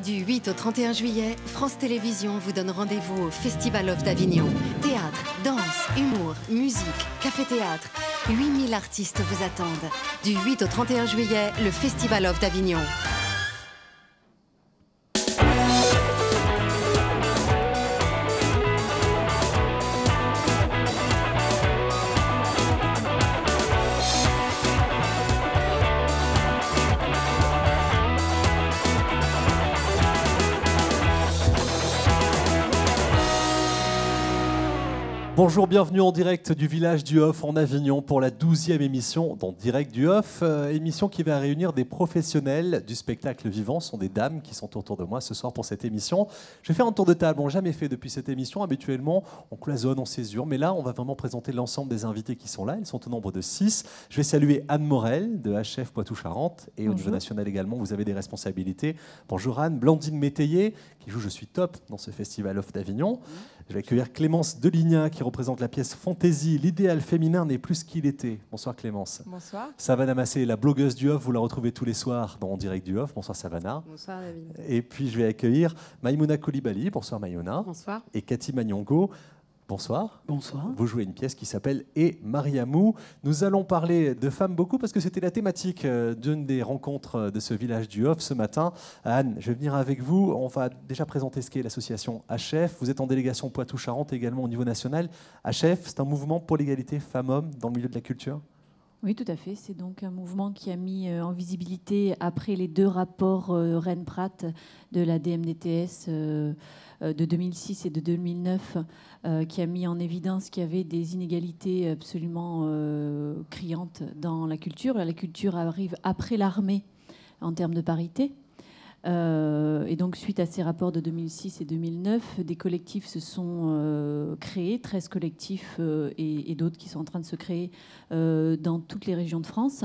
Du 8 au 31 juillet, France Télévisions vous donne rendez-vous au Festival of d'Avignon. Théâtre, danse, humour, musique, café-théâtre. 8000 artistes vous attendent. Du 8 au 31 juillet, le Festival of d'Avignon. Bonjour, bienvenue en direct du village du Hof en Avignon pour la 12e émission dans Direct du Hof, émission qui va réunir des professionnels du spectacle vivant. Ce sont des dames qui sont autour de moi ce soir pour cette émission. Je vais faire un tour de table, on n'a jamais fait depuis cette émission. Habituellement, on cloisonne, on césure, mais là, on va vraiment présenter l'ensemble des invités qui sont là. Ils sont au nombre de 6. Je vais saluer Anne Morel de HF Poitou-Charentes et au niveau national également, vous avez des responsabilités. Bonjour Anne. Blandine Métayer qui joue Je suis top dans ce Festival Hof d'Avignon. Je vais accueillir Clémence Deligna qui représente la pièce Fantaisie. L'idéal féminin n'est plus ce qu'il était. Bonsoir Clémence. Bonsoir. Savannah Massé, la blogueuse du Hof, vous la retrouvez tous les soirs dans En Direct du Hof. Bonsoir Savannah. Bonsoir David. Et puis je vais accueillir Maïmouna Koulibaly. Bonsoir Maïmouna. Bonsoir. Et Cathy Magnongo. Bonsoir. Bonsoir. Vous jouez une pièce qui s'appelle Et Mariamou. Nous allons parler de femmes beaucoup parce que c'était la thématique d'une des rencontres de ce village du Hof ce matin. Anne, je vais venir avec vous. On va déjà présenter ce qu'est l'association HF. Vous êtes en délégation Poitou-Charentes également au niveau national. HF, c'est un mouvement pour l'égalité femmes-hommes dans le milieu de la culture ? Oui, tout à fait. C'est donc un mouvement qui a mis en visibilité, après les 2 rapports Rennes-Prat de la DMDTS de 2006 et de 2009, qui a mis en évidence qu'il y avait des inégalités absolument criantes dans la culture. La culture arrive après l'armée en termes de parité. Et donc, suite à ces rapports de 2006 et 2009, des collectifs se sont créés, 13 collectifs et d'autres qui sont en train de se créer dans toutes les régions de France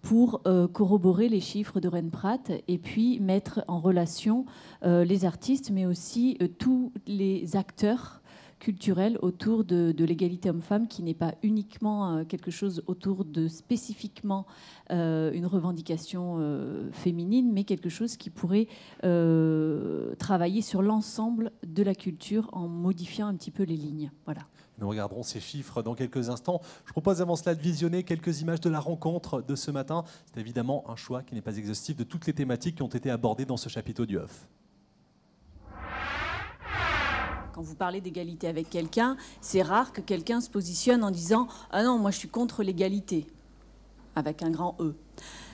pour corroborer les chiffres de Rennes-Prat et puis mettre en relation les artistes, mais aussi tous les acteurs culturel autour de l'égalité homme-femme, qui n'est pas uniquement quelque chose autour de spécifiquement une revendication féminine, mais quelque chose qui pourrait travailler sur l'ensemble de la culture en modifiant un petit peu les lignes. Voilà. Nous regarderons ces chiffres dans quelques instants. Je propose avant cela de visionner quelques images de la rencontre de ce matin. C'est évidemment un choix qui n'est pas exhaustif de toutes les thématiques qui ont été abordées dans ce chapiteau du Hof. Quand vous parlez d'égalité avec quelqu'un, c'est rare que quelqu'un se positionne en disant « Ah non, moi je suis contre l'égalité », avec un grand E.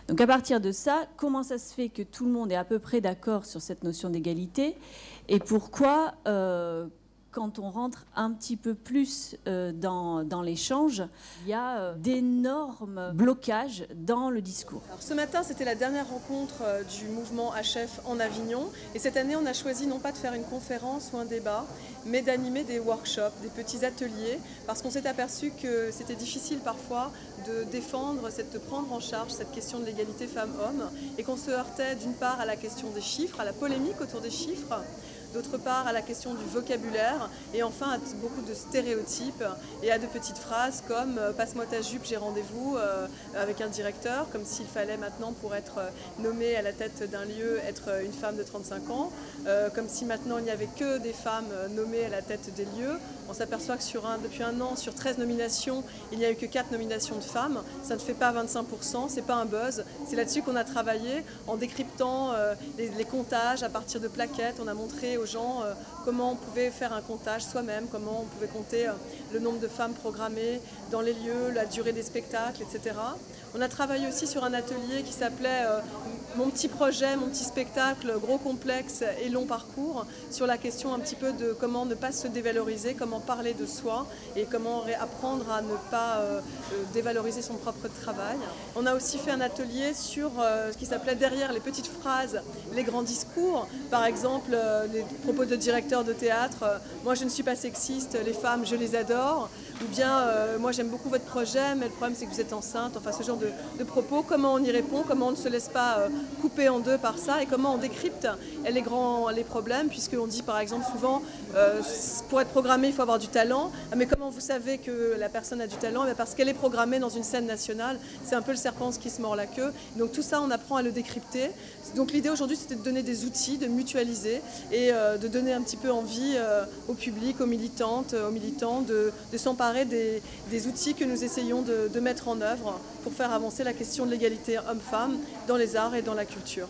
Donc à partir de ça, comment ça se fait que tout le monde est à peu près d'accord sur cette notion d'égalité et pourquoi quand on rentre un petit peu plus dans l'échange, il y a d'énormes blocages dans le discours. Alors, ce matin, c'était la dernière rencontre du mouvement HF en Avignon. Et cette année, on a choisi non pas de faire une conférence ou un débat, mais d'animer des workshops, des petits ateliers, parce qu'on s'est aperçu que c'était difficile parfois de défendre, de prendre en charge cette question de l'égalité femmes-hommes, et qu'on se heurtait d'une part à la question des chiffres, à la polémique autour des chiffres, d'autre part à la question du vocabulaire et enfin à beaucoup de stéréotypes et à de petites phrases comme « passe-moi ta jupe, j'ai rendez-vous » avec un directeur, comme s'il fallait maintenant pour être nommé à la tête d'un lieu être une femme de 35 ans, comme si maintenant il n'y avait que des femmes nommées à la tête des lieux. On s'aperçoit que depuis un an, sur 13 nominations, il n'y a eu que 4 nominations de femmes. Ça ne fait pas 25%, c'est pas un buzz. C'est là-dessus qu'on a travaillé en décryptant les comptages à partir de plaquettes. On a montré aux gens comment on pouvait faire un comptage soi-même, comment on pouvait compter le nombre de femmes programmées dans les lieux, la durée des spectacles, etc. On a travaillé aussi sur un atelier qui s'appelait Mon petit projet, mon petit spectacle, gros complexe et long parcours, sur la question un petit peu de comment ne pas se dévaloriser, comment parler de soi et comment apprendre à ne pas dévaloriser son propre travail. On a aussi fait un atelier sur ce qui s'appelait Derrière les petites phrases, les grands discours. Par exemple, les propos de directeurs de théâtre, moi je ne suis pas sexiste, les femmes je les adore. ou bien moi j'aime beaucoup votre projet, mais le problème c'est que vous êtes enceinte, enfin ce genre de propos, comment on y répond, comment on ne se laisse pas couper en deux par ça et comment on décrypte les problèmes, puisqu'on dit par exemple souvent pour être programmé il faut avoir du talent, mais comment vous savez que la personne a du talent? Parce qu'elle est programmée dans une scène nationale, c'est un peu le serpent qui se mord la queue, donc tout ça on apprend à le décrypter. Donc l'idée aujourd'hui c'était de donner des outils, de mutualiser et de donner un petit peu envie au public, aux militantes, aux militants de s'emparer des outils que nous essayons de mettre en œuvre pour faire avancer la question de l'égalité homme-femme dans les arts et dans la culture.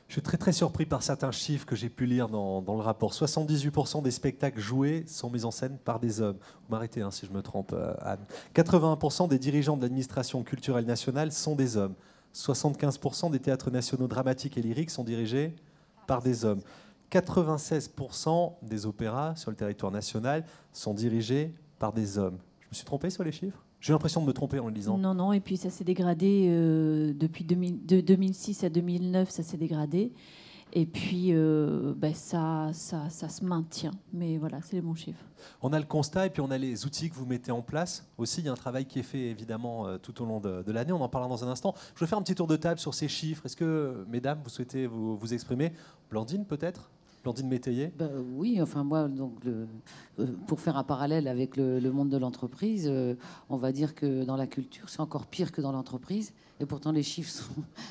Je suis très très surpris par certains chiffres que j'ai pu lire dans le rapport. 78% des spectacles joués sont mis en scène par des hommes. Vous m'arrêtez hein, si je me trompe, Anne. 81% des dirigeants de l'administration culturelle nationale sont des hommes. 75% des théâtres nationaux dramatiques et lyriques sont dirigés par des hommes. 96% des opéras sur le territoire national sont dirigés par des hommes. Je me suis trompé sur les chiffres ? J'ai l'impression de me tromper en le disant. Non, non, et puis ça s'est dégradé depuis de 2006 à 2009, ça s'est dégradé. Et puis ça se maintient. Mais voilà, c'est les bons chiffres. On a le constat et puis on a les outils que vous mettez en place. Aussi, il y a un travail qui est fait évidemment tout au long de l'année. On en parlera dans un instant. Je vais faire un petit tour de table sur ces chiffres. Est-ce que, mesdames, vous souhaitez vous exprimer? Blandine, peut-être? Blandine Métayer? Oui, enfin moi, donc, pour faire un parallèle avec le monde de l'entreprise, on va dire que dans la culture, c'est encore pire que dans l'entreprise. Et pourtant, les chiffres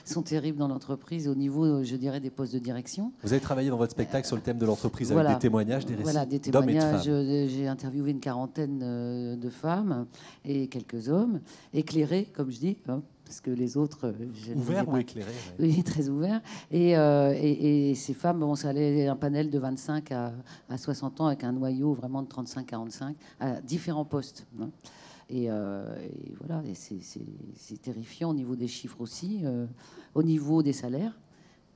sont terribles dans l'entreprise au niveau, je dirais, des postes de direction. Vous avez travaillé dans votre spectacle sur le thème de l'entreprise avec voilà, des témoignages, des récits voilà, des d'hommes et de témoignages. femmes. J'ai interviewé une quarantaine de femmes et quelques hommes, éclairés, comme je dis, hein, parce que les autres... Ouverts ou éclairés? Oui, très ouverts. Et ces femmes, bon, ça allait un panel de 25 à 60 ans avec un noyau vraiment de 35-45 à différents postes. Hein. Et voilà, et c'est terrifiant au niveau des chiffres aussi, au niveau des salaires,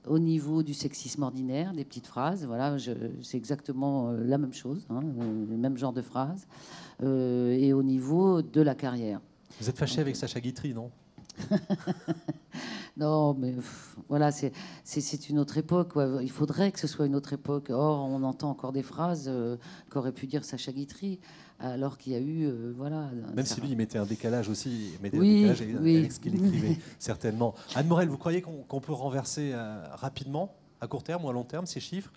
au niveau du sexisme ordinaire, des petites phrases. Voilà, c'est exactement la même chose, hein, le même genre de phrases. Et au niveau de la carrière. Vous êtes fâché avec Sacha Guitry, non? Non, mais voilà, c'est une autre époque. Ouais. Il faudrait que ce soit une autre époque. Or, on entend encore des phrases qu'aurait pu dire Sacha Guitry, alors qu'il y a eu, voilà. Même si lui, il mettait un décalage aussi, il mettait oui, un décalage oui. avec ce qu'il écrivait, certainement. Anne Morel, vous croyez qu'on peut renverser rapidement, à court terme ou à long terme, ces chiffres?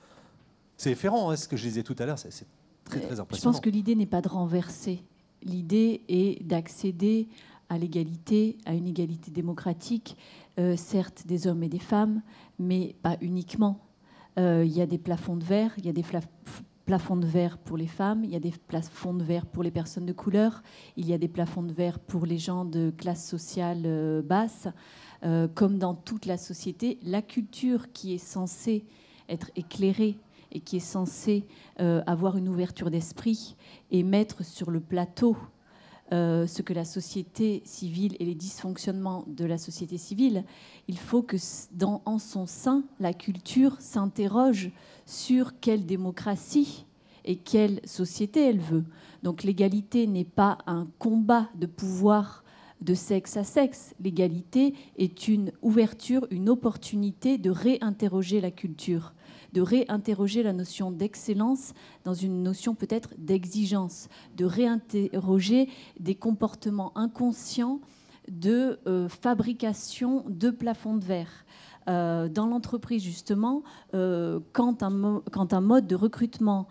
C'est effrayant, hein, ce que je disais tout à l'heure, c'est très, très impressionnant. Je pense que l'idée n'est pas de renverser. L'idée est d'accéder à l'égalité, à une égalité démocratique, certes des hommes et des femmes, mais pas uniquement. Il y a des plafonds de verre, il y a des plafonds de verre pour les femmes, il y a des plafonds de verre pour les personnes de couleur, il y a des plafonds de verre pour les gens de classe sociale basse. Comme dans toute la société, la culture qui est censée être éclairée et qui est censée avoir une ouverture d'esprit et mettre sur le plateau ce que la société civile et les dysfonctionnements de la société civile, il faut que en son sein, la culture s'interroge sur quelle démocratie et quelle société elle veut. Donc l'égalité n'est pas un combat de pouvoir de sexe à sexe. L'égalité est une ouverture, une opportunité de réinterroger la culture, de réinterroger la notion d'excellence dans une notion peut-être d'exigence, de réinterroger des comportements inconscients de fabrication de plafonds de verre. Dans l'entreprise, justement, quand un mode de recrutement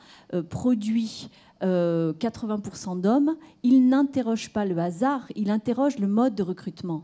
produit 80% d'hommes, il n'interroge pas le hasard, il interroge le mode de recrutement.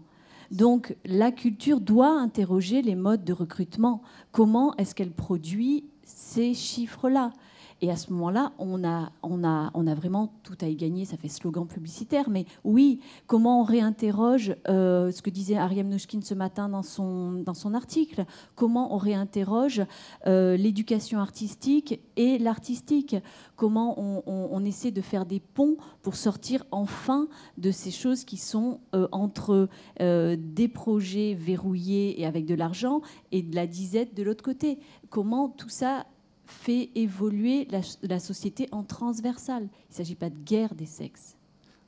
Donc la culture doit interroger les modes de recrutement. Comment est-ce qu'elle produit ces chiffres-là? Et à ce moment-là, on a vraiment tout à y gagner. Ça fait slogan publicitaire, mais oui, comment on réinterroge ce que disait Ariam Nouchkine ce matin dans son article? Comment on réinterroge l'éducation artistique et l'artistique? Comment on essaie de faire des ponts pour sortir enfin de ces choses qui sont entre des projets verrouillés et avec de l'argent et de la disette de l'autre côté? Comment tout ça fait évoluer la société en transversale? Il ne s'agit pas de guerre des sexes.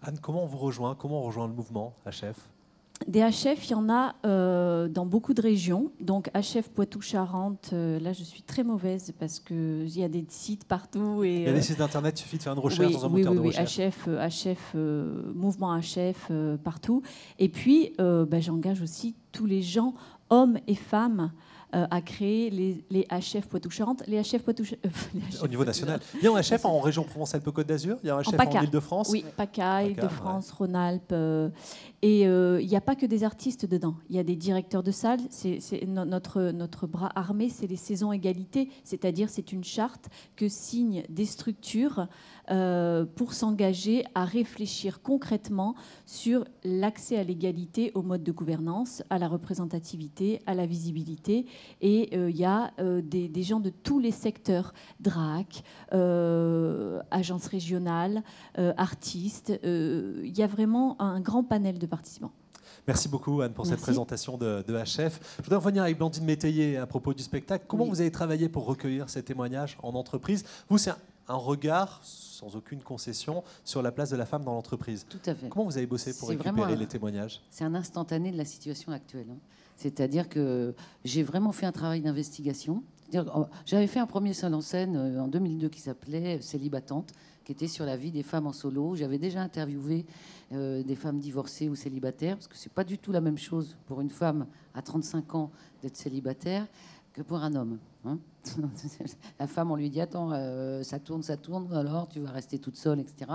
Anne, comment on vous rejoint? Comment on rejoint le mouvement, HF? Des HF, il y en a dans beaucoup de régions. Donc HF Poitou-Charentes, là je suis très mauvaise parce qu'il y a des sites partout. Et, il y a des sites internet, il suffit de faire une recherche dans un moteur de recherche. HF, mouvement HF partout. Et puis j'engage aussi tous les gens, hommes et femmes, à créer les HF Poitou-Charentes. Les HF Poitou-Charentes. Au niveau national. Il y a un HF en région Provence-Alpes-Côte d'Azur, il y a un HF en Île-de-France. Oui, PACA, Île-de-France, ouais. Rhône-Alpes. Et il n'y a pas que des artistes dedans. Il y a des directeurs de salles. Notre bras armé, c'est les saisons égalité. C'est-à-dire, c'est une charte que signent des structures pour s'engager à réfléchir concrètement sur l'accès à l'égalité, au mode de gouvernance, à la représentativité, à la visibilité. Et il y a des gens de tous les secteurs, DRAC, agences régionales, artistes. Il y a vraiment un grand panel de participants. Merci beaucoup Anne pour cette présentation de HF. Je voudrais revenir avec Blandine Métayer à propos du spectacle. Comment vous avez travaillé pour recueillir ces témoignages en entreprise? Vous, c'est un regard sans aucune concession sur la place de la femme dans l'entreprise. Tout à fait. Comment vous avez bossé pour récupérer les témoignages? C'est un instantané de la situation actuelle. C'est-à-dire que j'ai vraiment fait un travail d'investigation. J'avais fait un premier seul en scène en 2002 qui s'appelait Célibatante, qui était sur la vie des femmes en solo. J'avais déjà interviewé des femmes divorcées ou célibataires, parce que c'est pas du tout la même chose pour une femme à 35 ans d'être célibataire que pour un homme. Hein. La femme, on lui dit attends, ça tourne, alors tu vas rester toute seule, etc.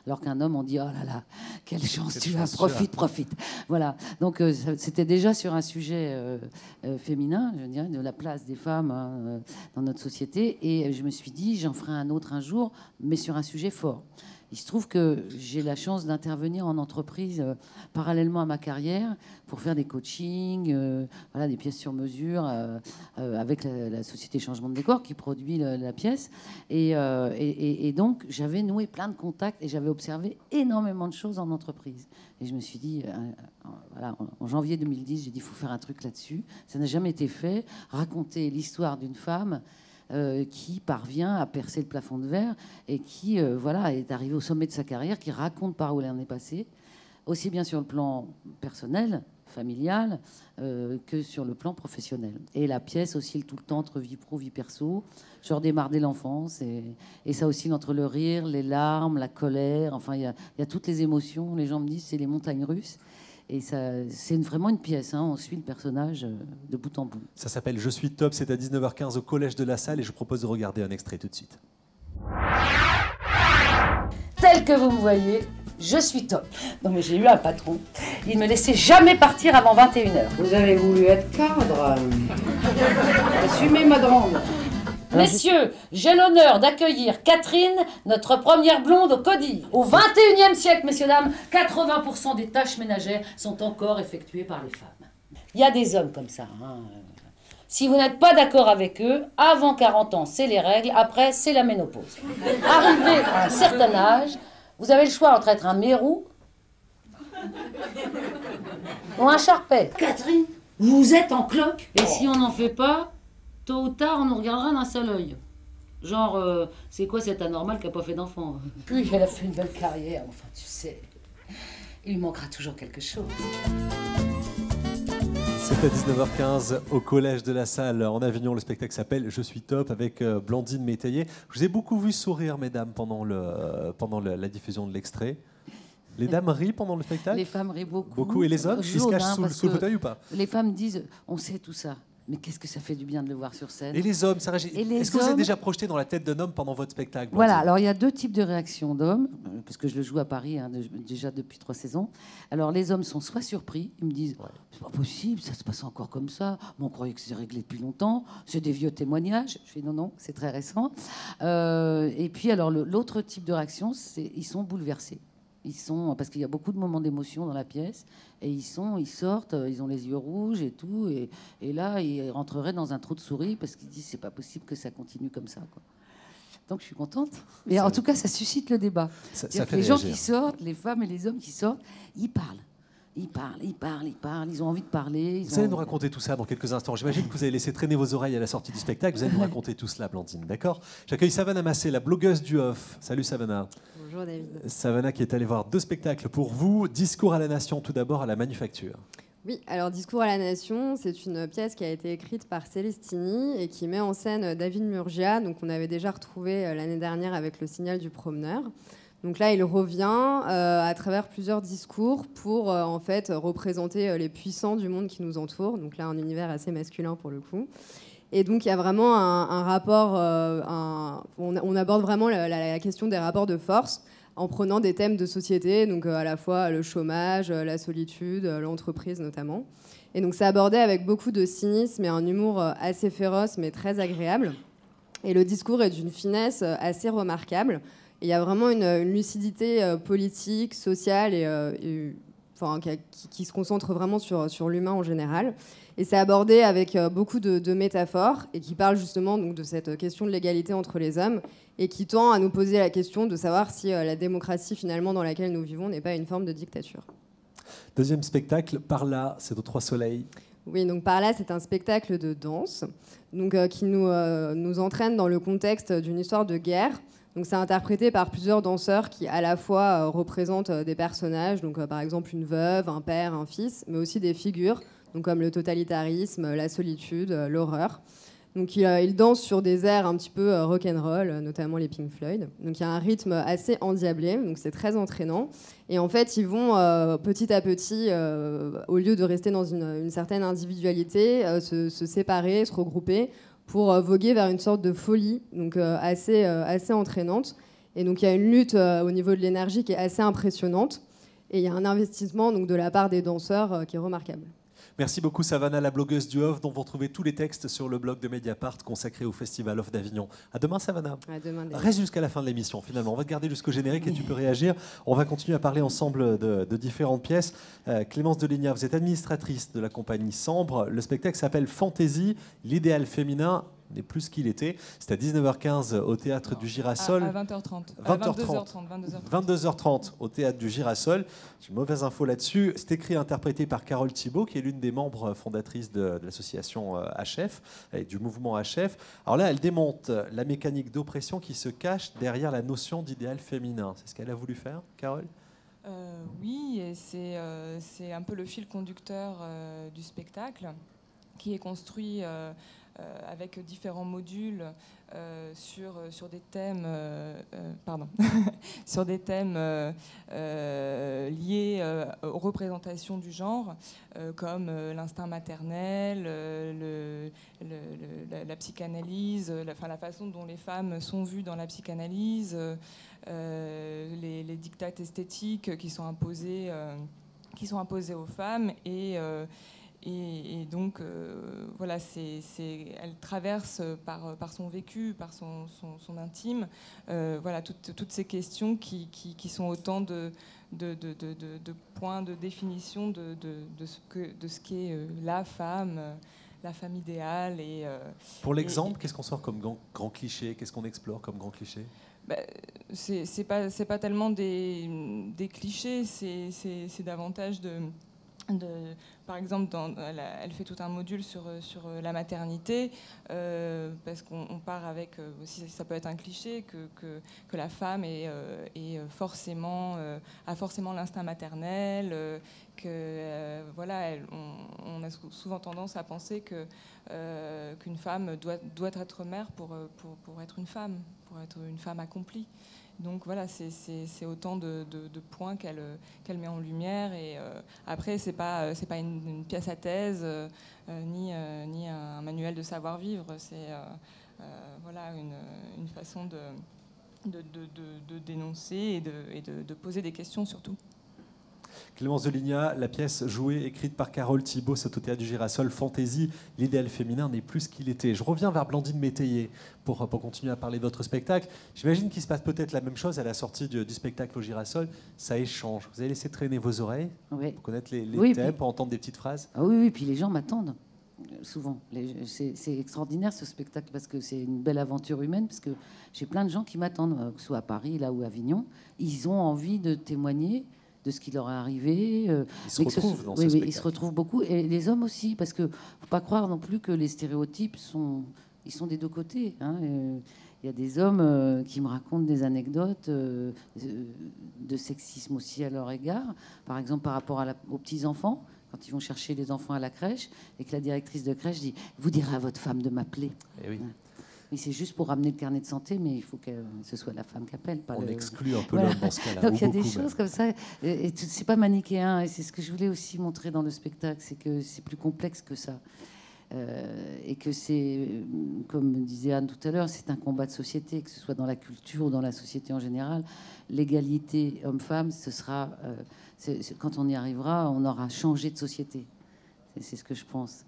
Alors qu'un homme, on dit oh là là, quelle chance tu as, profite. Voilà. Donc c'était déjà sur un sujet féminin, je dirais, de la place des femmes dans notre société. Et je me suis dit, j'en ferai un autre un jour, mais sur un sujet fort. Il se trouve que j'ai la chance d'intervenir en entreprise parallèlement à ma carrière pour faire des coachings, des pièces sur mesure avec la société Changement de Décor qui produit la pièce. Et donc, j'avais noué plein de contacts et j'avais observé énormément de choses en entreprise. Et je me suis dit, en janvier 2010, j'ai dit, il faut faire un truc là-dessus. Ça n'a jamais été fait. Raconter l'histoire d'une femme qui parvient à percer le plafond de verre et qui est arrivé au sommet de sa carrière, qui raconte par où elle en est passée, aussi bien sur le plan personnel, familial, que sur le plan professionnel. Et la pièce oscille tout le temps entre vie pro, vie perso. Je redémarre dès l'enfance et ça oscille entre le rire, les larmes, la colère. Enfin, il y a toutes les émotions. Les gens me disent c'est les montagnes russes. Et c'est vraiment une pièce, on suit le personnage de bout en bout. Ça s'appelle Je suis top, c'est à 19h15 au Collège de la Salle et je propose de regarder un extrait tout de suite. Tel que vous me voyez, je suis top. Non mais j'ai eu un patron, il ne me laissait jamais partir avant 21h. Vous avez voulu être cadre. Assumez ma grande. Messieurs, j'ai l'honneur d'accueillir Catherine, notre première blonde au CODIR. Au 21e siècle, messieurs, dames, 80% des tâches ménagères sont encore effectuées par les femmes. Il y a des hommes comme ça. Si vous n'êtes pas d'accord avec eux, avant 40 ans, c'est les règles, après, c'est la ménopause. Arrivé à un certain âge, vous avez le choix entre être un mérou ou un charpet. Catherine, vous êtes en cloque. Et si on n'en fait pas, tôt ou tard, on nous regardera d'un seul œil. Genre, c'est quoi cet anormal qui n'a pas fait d'enfant? Oui, elle a fait une belle carrière, enfin, tu sais, il lui manquera toujours quelque chose. C'est à 19h15 au Collège de la Salle en Avignon. Le spectacle s'appelle Je suis top avec Blandine Métayer. Je vous ai beaucoup vu sourire, mesdames, pendant la diffusion de l'extrait. Les dames rient pendant le spectacle? Les femmes rient beaucoup. Beaucoup. Et les hommes, ils se cachent sous le fauteuil ou pas? Les femmes disent on sait tout ça. Mais qu'est-ce que ça fait du bien de le voir sur scène. Et les hommes, Sarah, est-ce que vous êtes déjà projeté dans la tête d'un homme pendant votre spectacle? Voilà, alors il y a deux types de réactions d'hommes, parce que je le joue à Paris déjà depuis 3 saisons. Alors les hommes sont soit surpris, ils me disent c'est pas possible, ça se passe encore comme ça, mais on croyait que c'était réglé depuis longtemps, c'est des vieux témoignages. Je fais non, c'est très récent. Et puis alors l'autre type de réaction, c'est ils sont bouleversés. Parce qu'il y a beaucoup de moments d'émotion dans la pièce, et ils sortent, ils ont les yeux rouges et tout, et là ils rentreraient dans un trou de souris parce qu'ils disent c'est pas possible que ça continue comme ça, quoi. Donc je suis contente. Mais en tout cas, ça suscite le débat. Ça fait les réagir. gens qui sortent, les femmes et les hommes qui sortent, ils parlent. Ils parlent, ils ont envie de parler. Vous allez nous raconter tout ça dans quelques instants. J'imagine que vous avez laissé traîner vos oreilles à la sortie du spectacle. Vous allez nous raconter tout cela, Blandine, d'accord? J'accueille Savannah Massé, la blogueuse du off. Salut Savannah. Bonjour David. Savannah qui est allée voir 2 spectacles pour vous. Discours à la Nation, tout d'abord à la Manufacture. Oui, alors Discours à la Nation, c'est une pièce qui a été écrite par Célestini et qui met en scène David Murgia, donc on avait déjà retrouvé l'année dernière avec Le Signal du Promeneur. Donc là, il revient à travers plusieurs discours pour en fait représenter les puissants du monde qui nous entoure. Donc là, un univers assez masculin pour le coup. Et donc il y a vraiment un rapport, on aborde vraiment la question des rapports de force en prenant des thèmes de société, donc à la fois le chômage, la solitude, l'entreprise notamment. Et donc c'est abordé avec beaucoup de cynisme et un humour assez féroce mais très agréable. Et le discours est d'une finesse assez remarquable. Il y a vraiment une lucidité politique, sociale qui se concentre vraiment sur l'humain en général. Et c'est abordé avec beaucoup de métaphores et qui parle justement donc, de cette question de l'égalité entre les hommes et qui tend à nous poser la question de savoir si la démocratie finalement dans laquelle nous vivons n'est pas une forme de dictature. Deuxième spectacle, Par là, c'est aux 3 soleils. Oui, donc Par là, c'est un spectacle de danse donc, qui nous entraîne dans le contexte d'une histoire de guerre. Donc c'est interprété par plusieurs danseurs qui à la fois représentent des personnages, donc par exemple une veuve, un père, un fils, mais aussi des figures, donc comme le totalitarisme, la solitude, l'horreur. Donc ils dansent sur des airs un petit peu rock'n'roll, notamment les Pink Floyd. Donc il y a un rythme assez endiablé, donc c'est très entraînant. Et en fait, ils vont petit à petit, au lieu de rester dans une certaine individualité, se séparer, se regrouper, pour voguer vers une sorte de folie donc assez entraînante. Et donc il y a une lutte au niveau de l'énergie qui est assez impressionnante. Et il y a un investissement donc, de la part des danseurs qui est remarquable. Merci beaucoup Savannah, la blogueuse du off, dont vous retrouvez tous les textes sur le blog de Mediapart consacré au Festival Off d'Avignon. À demain Savannah. À demain. Reste jusqu'à la fin de l'émission finalement. On va te garder jusqu'au générique et tu peux réagir. On va continuer à parler ensemble de différentes pièces. Clémence Deligna, vous êtes administratrice de la compagnie Sambre. Le spectacle s'appelle Fantaisie, l'idéal féminin n'est plus ce qu'il était. C'est à 19h15 au Théâtre du Girasol. À 20h30. 22h30 au Théâtre du Girasol. J'ai une mauvaise info là-dessus. C'est écrit et interprété par Carole Thibault, qui est l'une des membres fondatrices de l'association HF et du mouvement HF. Alors là, elle démonte la mécanique d'oppression qui se cache derrière la notion d'idéal féminin. C'est ce qu'elle a voulu faire, Carole ? Oui, et c'est un peu le fil conducteur du spectacle qui est construit avec différents modules sur des thèmes, sur des thèmes liés aux représentations du genre, comme l'instinct maternel, la psychanalyse, la façon dont les femmes sont vues dans la psychanalyse, les dictats esthétiques qui sont imposés aux femmes et donc, voilà, elle traverse par son vécu, par son intime, voilà, toutes ces questions qui sont autant de points de définition de ce qu'est la femme idéale. Pour l'exemple, qu'est-ce qu'on sort comme grand cliché? Qu'est-ce qu'on explore comme grand cliché? C'est pas tellement des clichés, c'est davantage par exemple, elle fait tout un module sur la maternité, parce qu'on part avec, aussi ça peut être un cliché, que la femme a forcément l'instinct maternel, voilà, on a souvent tendance à penser qu'une femme doit être mère pour être une femme accomplie. Donc voilà, c'est autant de points qu'elle met en lumière. Et après, c'est pas une pièce à thèse, ni un manuel de savoir-vivre. C'est voilà, une façon de dénoncer et de poser des questions surtout. Clémence Deligna, la pièce jouée, écrite par Carole Thibault, c'est au Théâtre du Girasol, Fantaisie, l'idéal féminin n'est plus ce qu'il était. Je reviens vers Blandine Métayer pour continuer à parler de votre spectacle. J'imagine qu'il se passe peut-être la même chose à la sortie du spectacle au Girasol. Ça échange. Vous avez laissé traîner vos oreilles pour connaître les thèmes, pour entendre des petites phrases. Ah oui, puis les gens m'attendent. Souvent. C'est extraordinaire ce spectacle parce que c'est une belle aventure humaine, parce que j'ai plein de gens qui m'attendent, que ce soit à Paris là ou à Avignon. Ils ont envie de témoigner de ce qui leur est arrivé. Ils se retrouvent dans ce spectacle. Ils se retrouvent beaucoup, et les hommes aussi, parce que faut pas croire non plus que les stéréotypes ils sont des deux côtés. Hein. Il y a des hommes qui me racontent des anecdotes de sexisme aussi à leur égard. Par exemple, par rapport aux petits-enfants, quand ils vont chercher les enfants à la crèche, et que la directrice de crèche dit « Vous direz à votre femme de m'appeler. » oui. Mais c'est juste pour ramener le carnet de santé, mais il faut que ce soit la femme qui appelle. On exclut un peu l'homme dans ce cas-là. Donc il y a des choses comme ça. Et c'est pas manichéen. Et c'est ce que je voulais aussi montrer dans le spectacle, c'est que c'est plus complexe que ça. Et que c'est, comme disait Anne tout à l'heure, c'est un combat de société, que ce soit dans la culture ou dans la société en général. L'égalité homme-femme, ce sera, quand on y arrivera, on aura changé de société. C'est ce que je pense.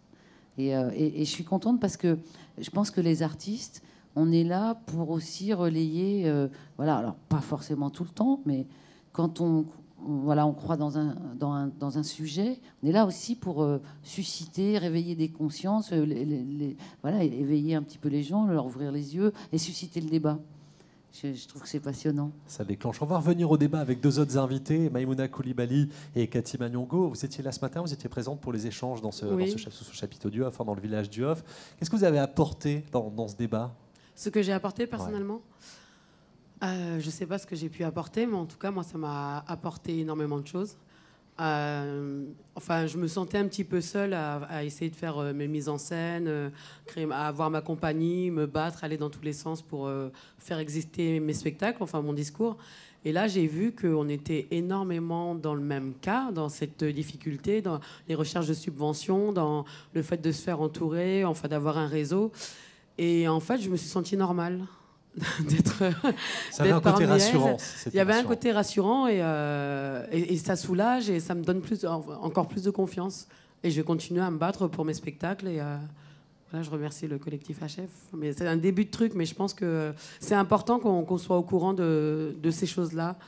Et je suis contente parce que je pense que les artistes, on est là pour aussi relayer, voilà, alors pas forcément tout le temps, mais quand on croit dans un sujet, on est là aussi pour susciter, réveiller des consciences, voilà, éveiller un petit peu les gens, leur ouvrir les yeux et susciter le débat. Je trouve que c'est passionnant. Ça déclenche. On va revenir au débat avec deux autres invités, Maïmouna Koulibaly et Cathy Magnongo. Vous étiez là ce matin, vous étiez présente pour les échanges sous ce chapiteau du Hof, dans le village du Hof. Qu'est-ce que vous avez apporté dans ce débat? Ce que j'ai apporté personnellement, je ne sais pas ce que j'ai pu apporter, mais en tout cas, moi, ça m'a apporté énormément de choses. Je me sentais un petit peu seule à essayer de faire mes mises en scène, à avoir ma compagnie, me battre, aller dans tous les sens pour faire exister mes spectacles, mon discours. Et là, j'ai vu qu'on était énormément dans le même cas, dans cette difficulté, dans les recherches de subventions, dans le fait de se faire entourer, d'avoir un réseau. Et en fait, je me suis sentie normale. Ça avait un côté rassurant. Il y avait un côté rassurant et ça soulage et ça me donne encore plus de confiance. Et je vais continuer à me battre pour mes spectacles. Et voilà, je remercie le collectif HF. Mais c'est un début de truc, mais je pense que c'est important qu'on soit au courant de ces choses-là.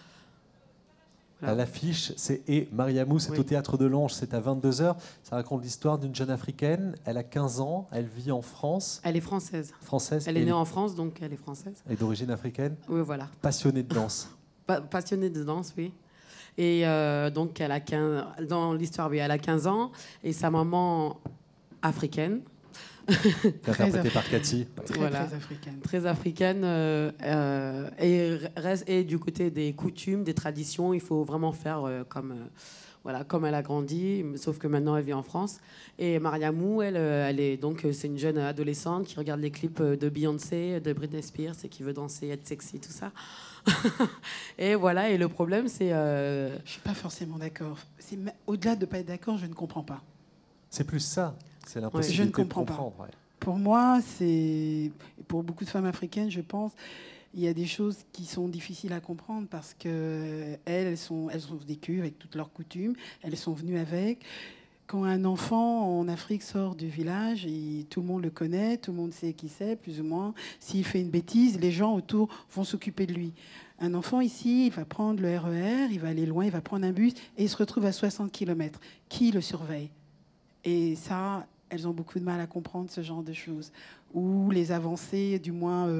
À l'affiche, c'est Mariamou, c'est au Théâtre de l'Ange, c'est à 22h. Ça raconte l'histoire d'une jeune africaine. Elle a 15 ans, elle vit en France. Elle est française. Française. Elle est née en France, donc elle est française. Et d'origine africaine. Oui, voilà. Passionnée de danse. Passionnée de danse, oui. Et donc, dans l'histoire, oui, elle a 15 ans. Et sa maman africaine. Interprétée par Cathy. Voilà. Très africaine. Et du côté des coutumes, des traditions, il faut vraiment faire comme elle a grandi, sauf que maintenant elle vit en France. Et Mariamou, elle est donc c'est une jeune adolescente qui regarde les clips de Beyoncé, de Britney Spears et qui veut danser, être sexy, tout ça. Et voilà. Et le problème, c'est. Je suis pas forcément d'accord. Au-delà de pas être d'accord, je ne comprends pas. C'est plus ça. C'est l'impossibilité je ne comprends de comprendre. Pas. Pour moi, pour beaucoup de femmes africaines, je pense, il y a des choses qui sont difficiles à comprendre parce que elles ont vécu avec toutes leurs coutumes, elles sont venues avec. Quand un enfant en Afrique sort du village, tout le monde le connaît, tout le monde sait qui c'est, plus ou moins. S'il fait une bêtise, les gens autour vont s'occuper de lui. Un enfant ici, il va prendre le RER, il va aller loin, il va prendre un bus et il se retrouve à 60 km. Qui le surveille? Et ça, elles ont beaucoup de mal à comprendre ce genre de choses. Ou les avancées, du moins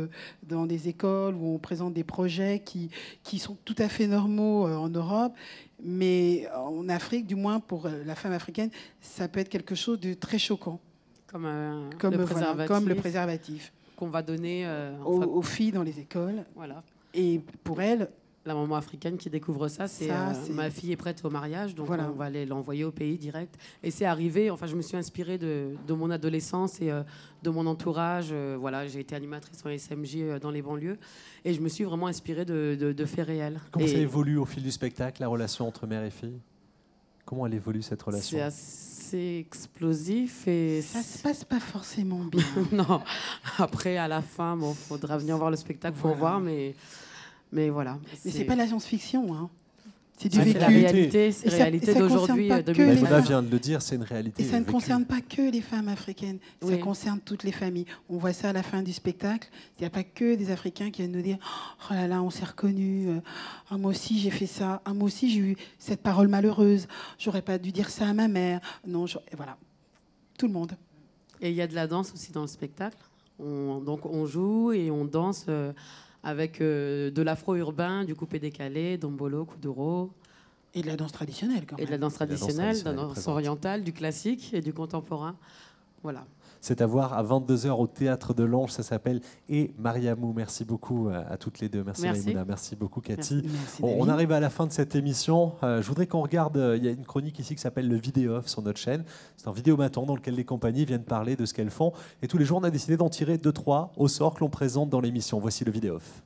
dans des écoles où on présente des projets qui sont tout à fait normaux en Europe. Mais en Afrique, du moins pour la femme africaine, ça peut être quelque chose de très choquant. Comme le préservatif. Qu'on va donner aux filles dans les écoles. Voilà. Et pour elles... La maman africaine qui découvre ça, c'est ma fille est prête au mariage, donc on va l'envoyer au pays direct. Et c'est arrivé, je me suis inspirée de mon adolescence et de mon entourage. J'ai été animatrice en SMJ dans les banlieues et je me suis vraiment inspirée de faits réels. Comment ça évolue au fil du spectacle, la relation entre mère et fille? Comment elle évolue, cette relation? C'est assez explosif et... Ça se passe pas forcément bien. Non, après, à la fin, faudra venir voir le spectacle pour voir, mais voilà. Mais c'est pas la science-fiction, hein. C'est du vécu. C'est la réalité, c'est la réalité d'aujourd'hui. Maïmouna vient de le dire, c'est une réalité. Et ça ne concerne pas que les femmes africaines, ça concerne toutes les familles. On voit ça à la fin du spectacle. Il n'y a pas que des Africains qui viennent nous dire « Oh là là, on s'est reconnus. Moi aussi, j'ai fait ça. Moi aussi, j'ai eu cette parole malheureuse. J'aurais pas dû dire ça à ma mère. » Non, et voilà. Tout le monde. Et il y a de la danse aussi dans le spectacle. Donc on joue et on danse... avec de l'afro-urbain, du coupé-décalé, dombolo, kuduro. Et de la danse traditionnelle, quand même. Et de la danse traditionnelle, de la danse orientale, du classique et du contemporain. Voilà. C'est à voir à 22h au Théâtre de l'Ange, ça s'appelle « Et Mariamou ». Merci beaucoup à toutes les deux. Merci Maïmouna, merci beaucoup Cathy. Merci, on arrive à la fin de cette émission. Je voudrais qu'on regarde, il y a une chronique ici qui s'appelle le Vidéo-Off sur notre chaîne. C'est un vidéomaton dans lequel les compagnies viennent parler de ce qu'elles font. Et tous les jours, on a décidé d'en tirer 2-3 au sort que l'on présente dans l'émission. Voici le Vidéo-Off.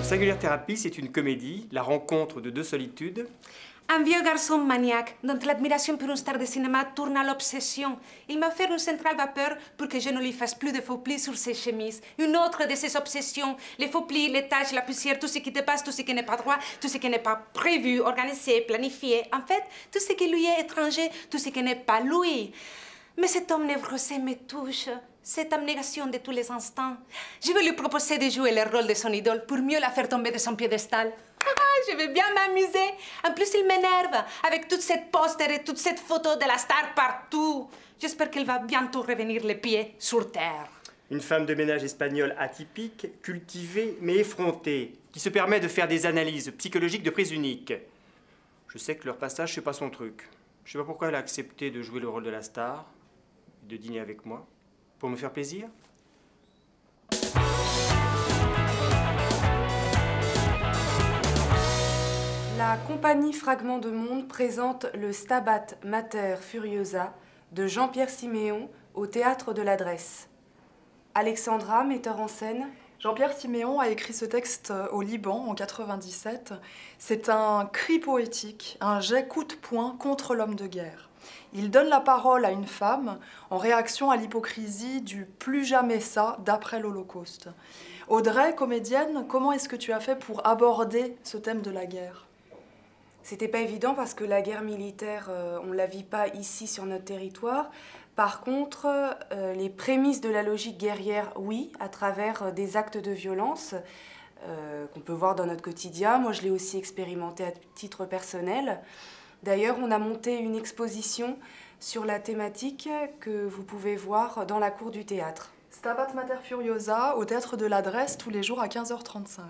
Singulière Thérapie, c'est une comédie, la rencontre de deux solitudes. Un vieux garçon maniaque, dont l'admiration pour une star de cinéma tourne à l'obsession. Il m'a offert une centrale vapeur pour que je ne lui fasse plus de faux plis sur ses chemises. Une autre de ses obsessions, les faux plis, les taches, la poussière, tout ce qui dépasse, tout ce qui n'est pas droit, tout ce qui n'est pas prévu, organisé, planifié. En fait, tout ce qui lui est étranger, tout ce qui n'est pas lui. Mais cet homme névrosé me touche. Cette abnégation de tous les instants. Je vais lui proposer de jouer le rôle de son idole pour mieux la faire tomber de son piédestal. Je vais bien m'amuser. En plus, il m'énerve avec toute cette poster et toute cette photo de la star partout. J'espère qu'elle va bientôt revenir les pieds sur terre. Une femme de ménage espagnole atypique, cultivée mais effrontée, qui se permet de faire des analyses psychologiques de prise unique. Je sais que leur passage, c'est pas son truc. Je sais pas pourquoi elle a accepté de jouer le rôle de la star, de dîner avec moi. Pour me faire plaisir? La compagnie Fragment de Monde présente le Stabat Mater Furiosa de Jean-Pierre Siméon au Théâtre de l'Adresse. Alexandra, metteur en scène. Jean-Pierre Siméon a écrit ce texte au Liban en 1997. C'est un cri poétique, un jet coup de poing contre l'homme de guerre. Il donne la parole à une femme en réaction à l'hypocrisie du « plus jamais ça » d'après l'Holocauste. Audrey, comédienne, comment est-ce que tu as fait pour aborder ce thème de la guerre? C'était pas évident parce que la guerre militaire, on la vit pas ici sur notre territoire. Par contre, les prémices de la logique guerrière, oui, à travers des actes de violence qu'on peut voir dans notre quotidien. Moi, je l'ai aussi expérimenté à titre personnel. D'ailleurs, on a monté une exposition sur la thématique que vous pouvez voir dans la cour du théâtre. Stabat Mater Furiosa au Théâtre de l'Adresse tous les jours à 15h35.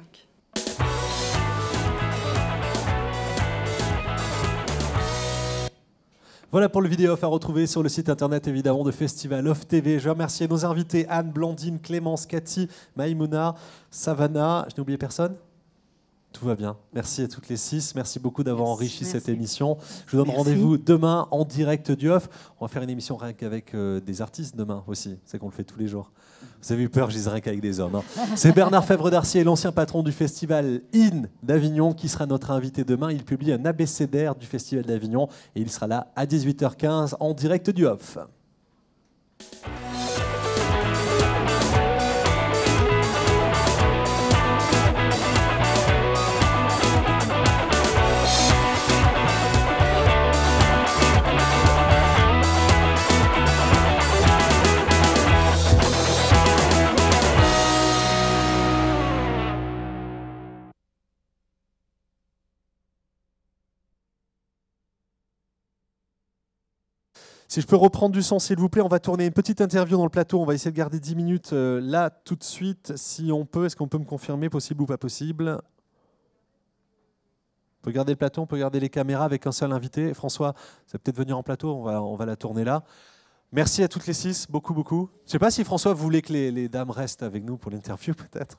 Voilà pour le Vidéo-Off à retrouver sur le site internet évidemment de Festival Off TV. Je remercie nos invités Anne, Blandine, Clémence, Cathy, Maïmouna, Savannah. Je n'ai oublié personne? Tout va bien. Merci à toutes les 6. Merci beaucoup d'avoir enrichi cette émission. Je vous donne rendez-vous demain en direct du Off. On va faire une émission rien qu'avec des artistes demain aussi. C'est qu'on le fait tous les jours. Vous avez eu peur, je disais rien qu'avec des hommes. Hein. C'est Bernard Fèvre-Darcier, l'ancien patron du festival IN d'Avignon, qui sera notre invité demain. Il publie un abécédaire du festival d'Avignon et il sera là à 18h15 en direct du Off. Si je peux reprendre du son, s'il vous plaît, on va tourner une petite interview dans le plateau. On va essayer de garder 10 minutes là, tout de suite, si on peut. Est-ce qu'on peut me confirmer, possible ou pas possible? On peut garder le plateau, on peut garder les caméras avec un seul invité. François, ça va peut-être venir en plateau, on va la tourner là. Merci à toutes les 6, beaucoup, beaucoup. Je ne sais pas si François voulait que les dames restent avec nous pour l'interview, peut-être.